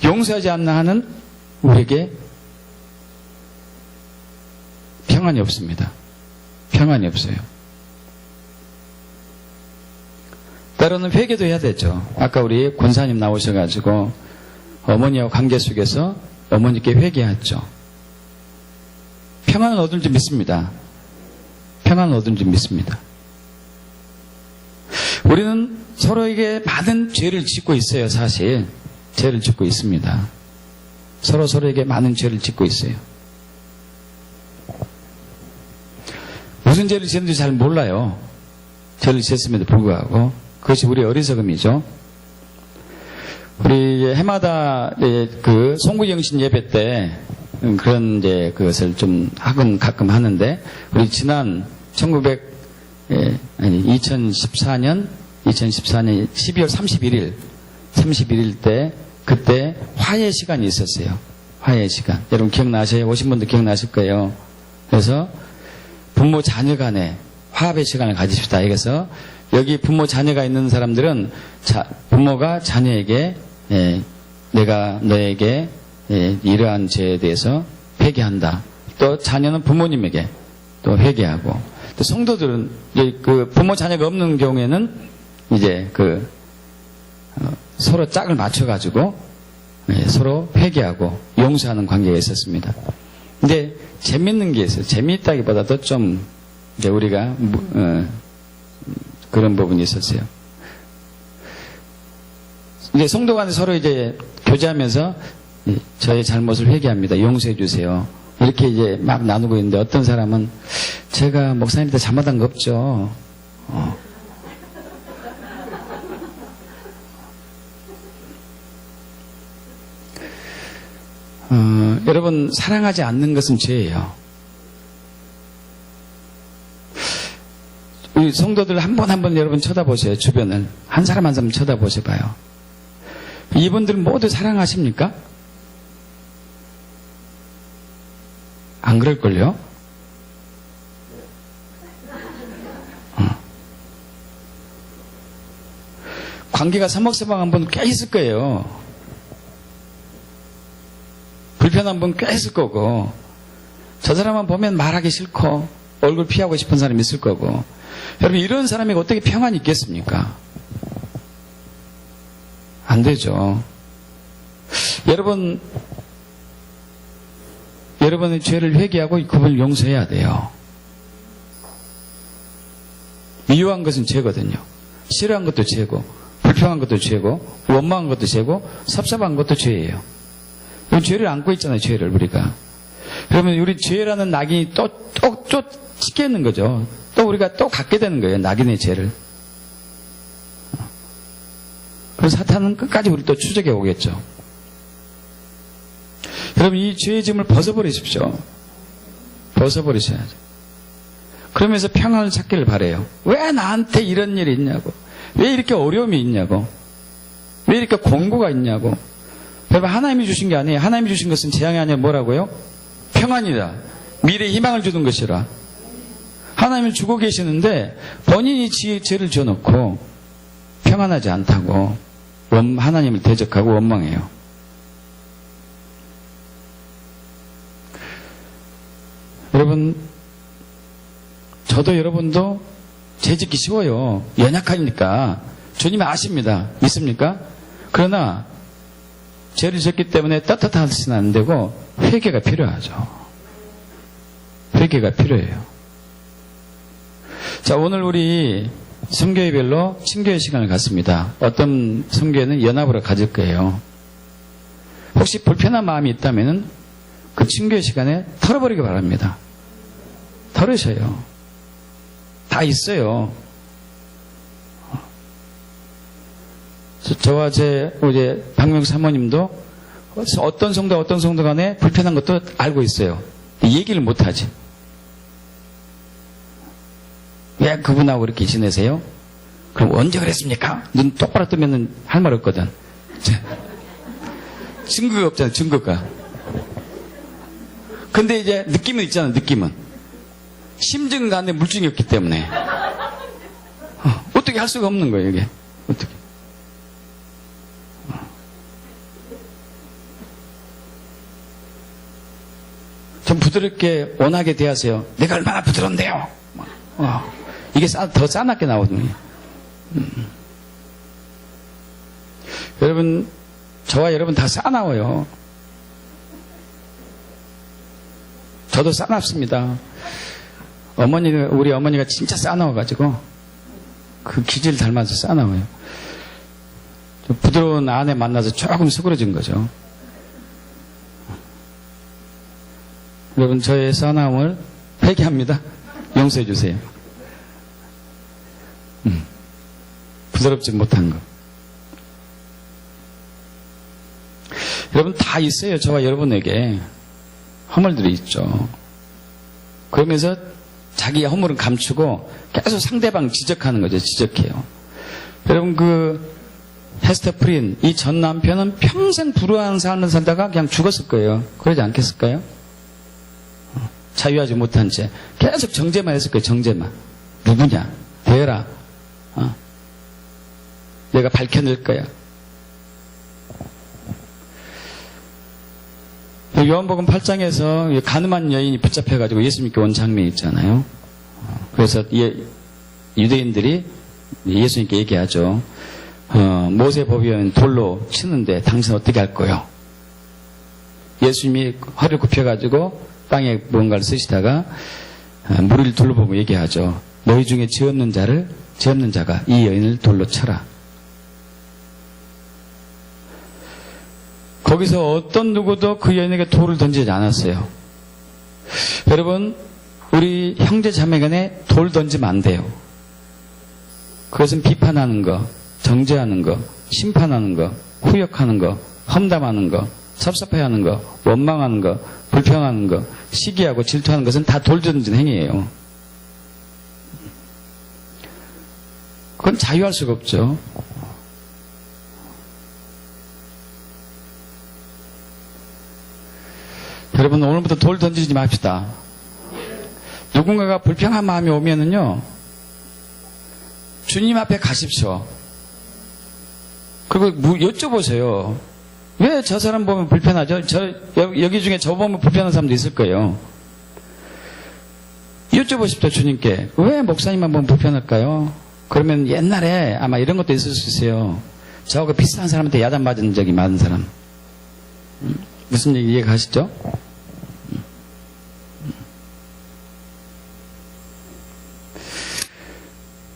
용서하지 않는 한은 우리에게 평안이 없습니다. 평안이 없어요. 때로는 회개도 해야 되죠. 아까 우리 권사님 나오셔가지고 어머니와 관계 속에서 어머니께 회개했죠. 평안을 얻을 줄 믿습니다. 평안을 얻을 줄 믿습니다. 우리는 서로에게 많은 죄를 짓고 있어요. 사실 죄를 짓고 있습니다. 서로에게 많은 죄를 짓고 있어요. 무슨 죄를 지었는지 잘 몰라요. 죄를 지었음에도 불구하고. 그것이 우리의 어리석음이죠. 우리 해마다 그 송구영신 예배 때 그런 이제 그것을 좀 가끔 하는데, 우리 지난 2014년 12월 31일 때 그때 화해 시간이 있었어요. 화해 시간. 여러분 기억나세요? 오신 분들 기억나실 거예요. 그래서 부모 자녀 간에 화합의 시간을 가지십시다. 그래서 여기 부모 자녀가 있는 사람들은 부모가 자녀에게 내가 너에게 이러한 죄에 대해서 회개한다. 또 자녀는 부모님에게 또 회개하고, 또 성도들은 그 부모 자녀가 없는 경우에는 이제 서로 짝을 맞춰가지고 서로 회개하고 용서하는 관계가 있었습니다. 근데 재밌는 게 있어요. 재미있다기보다도 좀 이제 우리가 그런 부분이 있었어요. 이제 성도 간에 서로 이제 교제하면서 저의 잘못을 회개합니다. 용서해 주세요. 이렇게 이제 막 나누고 있는데 어떤 사람은 제가 목사님한테 잘못한 거 없죠. 여러분, 사랑하지 않는 것은 죄예요. 우리 성도들 한 번 한 번 여러분 쳐다보세요. 주변을 한 사람 한 사람 쳐다보셔봐요. 이분들 모두 사랑하십니까? 안 그럴걸요? 관계가 서먹서먹한 분 꽤 있을 거예요. 불편한 분 꽤 있을 거고, 저 사람만 보면 말하기 싫고 얼굴 피하고 싶은 사람이 있을 거고. 여러분, 이런 사람에게 어떻게 평안이 있겠습니까? 안 되죠. 여러분의 죄를 회개하고 그분을 용서해야 돼요. 미워한 것은 죄거든요. 싫어한 것도 죄고, 불평한 것도 죄고, 원망한 것도 죄고, 섭섭한 것도 죄예요. 죄를 안고 있잖아요, 죄를 우리가. 그러면 우리 죄라는 낙인이 또 찍게 있는 거죠. 또 우리가 또 갖게 되는 거예요, 낙인의 죄를. 그래서 사탄은 끝까지 우리 또 추적해 오겠죠. 여러분, 이 죄의 짐을 벗어버리십시오. 벗어버리셔야죠. 그러면서 평안을 찾기를 바라요. 왜 나한테 이런 일이 있냐고, 왜 이렇게 어려움이 있냐고, 왜 이렇게 공고가 있냐고. 여러분, 하나님이 주신 게 아니에요. 하나님이 주신 것은 재앙이 아니라 뭐라고요? 평안이다. 미래에 희망을 주는 것이라. 하나님을 주고 계시는데 본인이 죄를 지어놓고 평안하지 않다고 하나님을 대적하고 원망해요. 여러분, 저도 여러분도 죄 짓기 쉬워요. 연약하니까. 주님이 아십니다. 믿습니까? 그러나 죄를 졌기 때문에 떳떳하시는 안 되고 회개가 필요하죠. 회개가 필요해요. 자, 오늘 우리 성교회별로 친교회 시간을 갖습니다. 어떤 성교회는 연합으로 가질 거예요. 혹시 불편한 마음이 있다면 그 친교회 시간에 털어버리기 바랍니다. 털으셔요. 다 있어요. 저와 우리 박명수 사모님도 어떤 성도 간에 불편한 것도 알고 있어요. 얘기를 못하지. 왜 그분하고 이렇게 지내세요? 그럼 언제 그랬습니까? 눈 똑바로 뜨면 할 말 없거든. 증거가 없잖아, 증거가. 근데 이제 느낌은 있잖아, 느낌은. 심증은 가는데 물증이 없기 때문에. 어떻게 할 수가 없는 거예요, 이게. 어떻게. 좀 부드럽게 원하게 대하세요. 내가 얼마나 부드러운데요. 이게 더 싸납게 나오거든요. 여러분, 저와 여러분 다 싸나워요. 저도 싸납습니다. 우리 어머니가 진짜 싸나워가지고 그 기질 닮아서 싸나워요. 부드러운 아내 만나서 조금 수그러진 거죠. 여러분, 저의 싸나움을 회개합니다. 용서해 주세요. 부드럽지 못한 거. 여러분, 다 있어요. 저와 여러분에게 허물들이 있죠. 그러면서 자기의 허물은 감추고 계속 상대방 지적하는 거죠. 지적해요. 여러분, 헤스터 프린, 이 전 남편은 평생 불우한 삶을 살다가 그냥 죽었을 거예요. 그러지 않겠을까요? 자유하지 못한 채 계속 정죄만 했을 거예요. 정죄만. 누구냐? 대라. 내가 밝혀낼 거야. 요한복음 8장에서 가늠한 여인이 붙잡혀가지고 예수님께 온 장면이 있잖아요. 그래서 유대인들이 예수님께 얘기하죠. 모세 법이면 돌로 치는데 당신 어떻게 할 거요? 예수님이 허리를 굽혀가지고 땅에 뭔가를 쓰시다가 무리를 둘러보고 얘기하죠. 너희 중에 죄 없는 자가 이 여인을 돌로 쳐라. 거기서 어떤 누구도 그 여인에게 돌을 던지지 않았어요. 여러분, 우리 형제 자매 간에 돌 던지면 안 돼요. 그것은 비판하는 거, 정죄하는 거, 심판하는 거, 후욕하는 거, 험담하는 거, 섭섭해하는 거, 원망하는 거, 불평하는 거, 시기하고 질투하는 것은 다 돌 던지는 행위예요. 그건 자유할 수가 없죠. 여러분, 오늘부터 돌 던지지 맙시다. 누군가가 불평한 마음이 오면은요, 주님 앞에 가십시오. 그리고 여쭤보세요. 왜 저 사람 보면 불편하죠? 여기 중에 저 보면 불편한 사람도 있을 거예요. 여쭤보십시오, 주님께. 왜 목사님만 보면 불편할까요? 그러면 옛날에 아마 이런 것도 있을 수 있어요. 저하고 비슷한 사람한테 야단 맞은 적이 많은 사람. 무슨 얘기 이해 가시죠?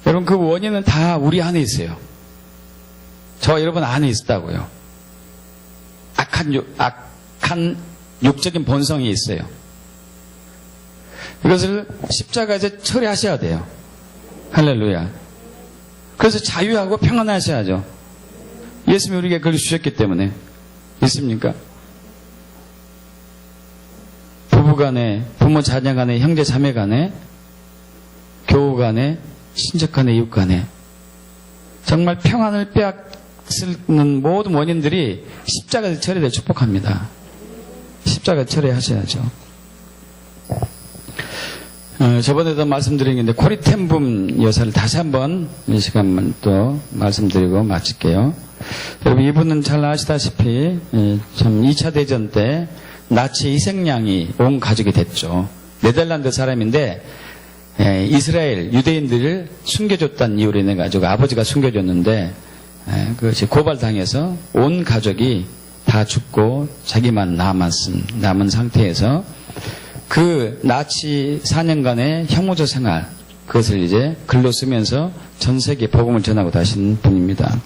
여러분, 그 원인은 다 우리 안에 있어요. 저 여러분 안에 있다고요. 악한 육적인 본성이 있어요. 이것을 십자가에서 처리하셔야 돼요. 할렐루야. 그래서 자유하고 평안하셔야죠. 예수님이 우리에게 그걸 주셨기 때문에. 있습니까? 부부 간에, 부모 자녀 간에, 형제 자매 간에, 교우 간에, 친척 간에, 이웃 간에 정말 평안을 빼앗는 모든 원인들이 십자가에서 처리돼 축복합니다. 십자가 처리하셔야죠. 저번에도 말씀드린 코리 텐붐 여사를 다시 한번 이 시간만 또 말씀드리고 마칠게요. 여러분, 이분은 잘 아시다시피 참 2차 대전 때 나치 희생양이 온 가족이 됐죠. 네덜란드 사람인데 이스라엘 유대인들을 숨겨줬다는 이유로 인해 가지고 아버지가 숨겨줬는데 그것이 고발당해서 온 가족이 다 죽고 자기만 남은 상태에서 그 나치 4년간의 형무소 생활, 그것을 이제 글로 쓰면서 전 세계에 복음을 전하고 다신 분입니다.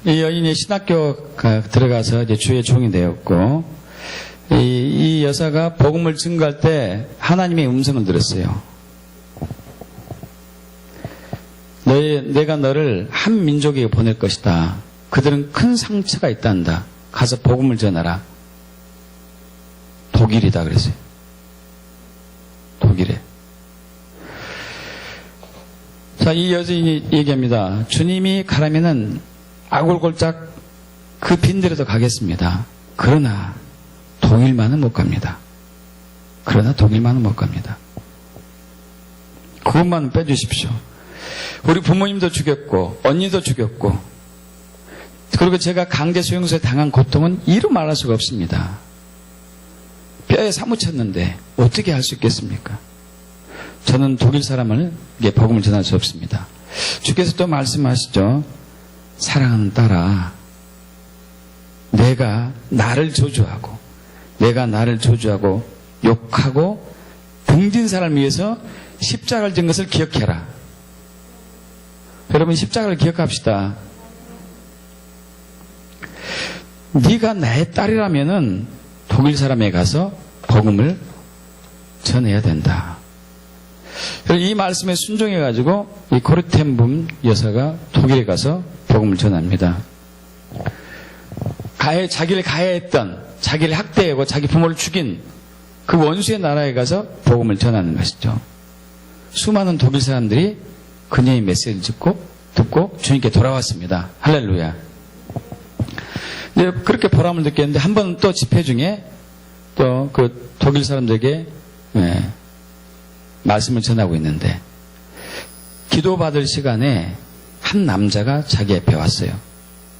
이 여인이 신학교 들어가서 이제 주의 종이 되었고, 이 여사가 복음을 증거할 때 하나님의 음성을 들었어요. 내가 너를 한 민족에게 보낼 것이다. 그들은 큰 상처가 있단다. 가서 복음을 전하라. 독일이다 그랬어요. 독일에. 자, 이 여인이 얘기합니다. 주님이 가라면은 아골골짝 그 빈들에도 가겠습니다. 그러나 독일만은 못 갑니다. 그것만 빼주십시오. 우리 부모님도 죽였고 언니도 죽였고, 그리고 제가 강제 수용소에 당한 고통은 이루 말할 수가 없습니다. 뼈에 사무쳤는데 어떻게 할 수 있겠습니까? 저는 독일 사람을 복음을 전할 수 없습니다. 주께서 또 말씀하시죠. 사랑하는 딸아, 내가 나를 저주하고 욕하고 등진 사람을 위해서 십자가를 진 것을 기억해라. 여러분, 십자가를 기억합시다. 네가 나의 딸이라면은 독일 사람에 가서 복음을 전해야 된다. 이 말씀에 순종해가지고 이 코르텐붐 여사가 독일에 가서 복음을 전합니다. 자기를 가해했던, 자기를 학대하고 자기 부모를 죽인 그 원수의 나라에 가서 복음을 전하는 것이죠. 수많은 독일 사람들이 그녀의 메시지를 듣고 주님께 돌아왔습니다. 할렐루야. 그렇게 보람을 느꼈는데 한 번 또 집회 중에 또 그 독일 사람들에게 말씀을 전하고 있는데 기도받을 시간에 한 남자가 자기 옆에 왔어요.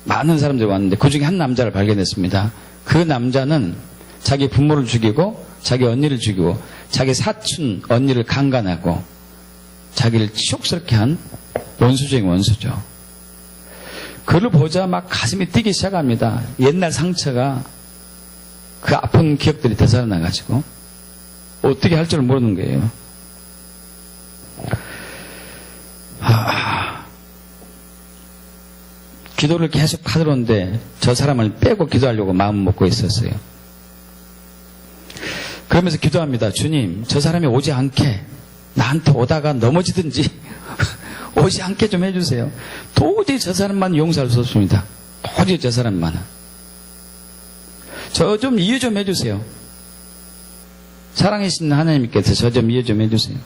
많은 사람들이 왔는데 그 중에 한 남자를 발견했습니다. 그 남자는 자기 부모를 죽이고 자기 언니를 죽이고 자기 사촌 언니를 강간하고 자기를 치욕스럽게 한 원수 중에 원수죠. 그를 보자 막 가슴이 뛰기 시작합니다. 옛날 상처가 그 아픈 기억들이 되살아나가지고 어떻게 할 줄 모르는 거예요. 기도를 계속 하더런데 저 사람을 빼고 기도하려고 마음 먹고 있었어요. 그러면서 기도합니다. 주님, 저 사람이 오지 않게 나한테 오다가 넘어지든지 오지 않게 좀 해주세요. 도저히 저 사람만 용서할 수 없습니다. 도저히 저 사람만은. 저 좀 이해 좀 해주세요. 사랑하시는 하나님께서 저 좀 이해 좀 해주세요.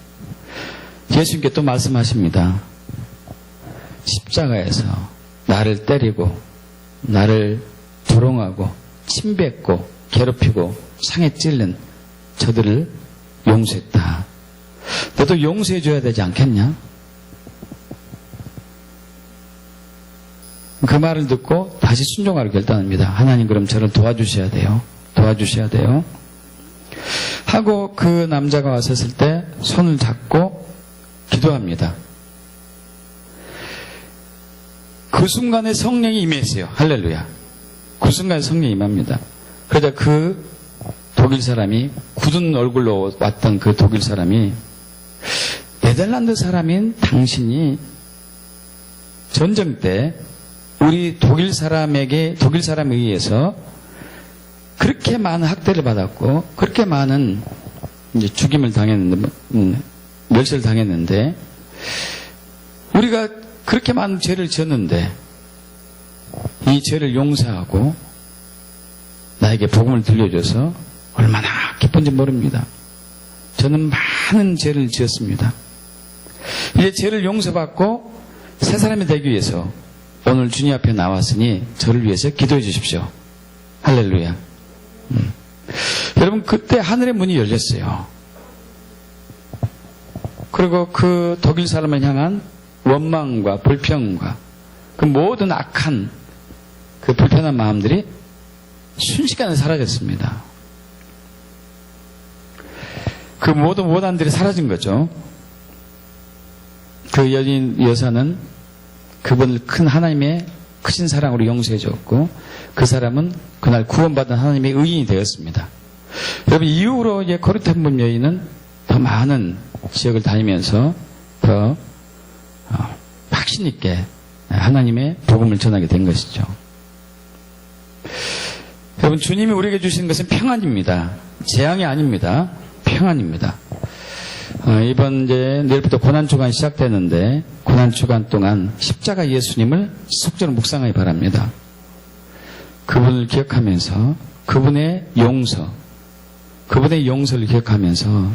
예수님께 또 말씀하십니다. 십자가에서 나를 때리고 나를 조롱하고 침뱉고 괴롭히고 상에 찔른 저들을 용서했다. 너도 용서해줘야 되지 않겠냐? 그 말을 듣고 다시 순종하기로 결단합니다. 하나님, 그럼 저를 도와주셔야 돼요. 도와주셔야 돼요. 하고 그 남자가 왔었을 때 손을 잡고 기도합니다. 그 순간에 성령이 임했어요. 할렐루야. 그 순간에 성령이 임합니다. 그러자 그 독일 사람이, 굳은 얼굴로 왔던 그 독일 사람이, 네덜란드 사람인 당신이 전쟁 때 우리 독일 사람에 의해서 그렇게 많은 학대를 받았고 그렇게 많은 이제 죽임을 당했는데, 멸시를 당했는데, 우리가 그렇게 많은 죄를 지었는데 이 죄를 용서하고 나에게 복음을 들려줘서 얼마나 기쁜지 모릅니다. 저는 많은 죄를 지었습니다. 이제 죄를 용서받고 새 사람이 되기 위해서 오늘 주님 앞에 나왔으니 저를 위해서 기도해 주십시오. 할렐루야. 여러분, 그때 하늘의 문이 열렸어요. 그리고 그 독일 사람을 향한 원망과 불평과 그 모든 악한 그 불편한 마음들이 순식간에 사라졌습니다. 그 모든 원한들이 사라진 거죠. 그 여자는 그분을 큰 하나님의 크신 사랑으로 용서해 줬고 그 사람은 그날 구원받은 하나님의 의인이 되었습니다. 여러분, 이후로 이제 코르테 한 분 여인은 더 많은 지역을 다니면서 더 확신 있게 하나님의 복음을 전하게 된 것이죠. 여러분, 주님이 우리에게 주신 것은 평안입니다. 재앙이 아닙니다. 평안입니다. 이번 이제 내일부터 고난주간 시작되는데 고난주간 동안 십자가 예수님을 속절로 묵상하기 바랍니다. 그분을 기억하면서 그분의 용서를 기억하면서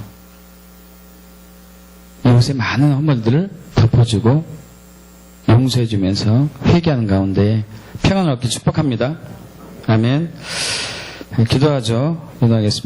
이곳에 많은 허물들을 덮어주고 용서해주면서 회개하는 가운데 평안을 얻기 축복합니다. 아멘. 기도하죠. 기도하겠습니다.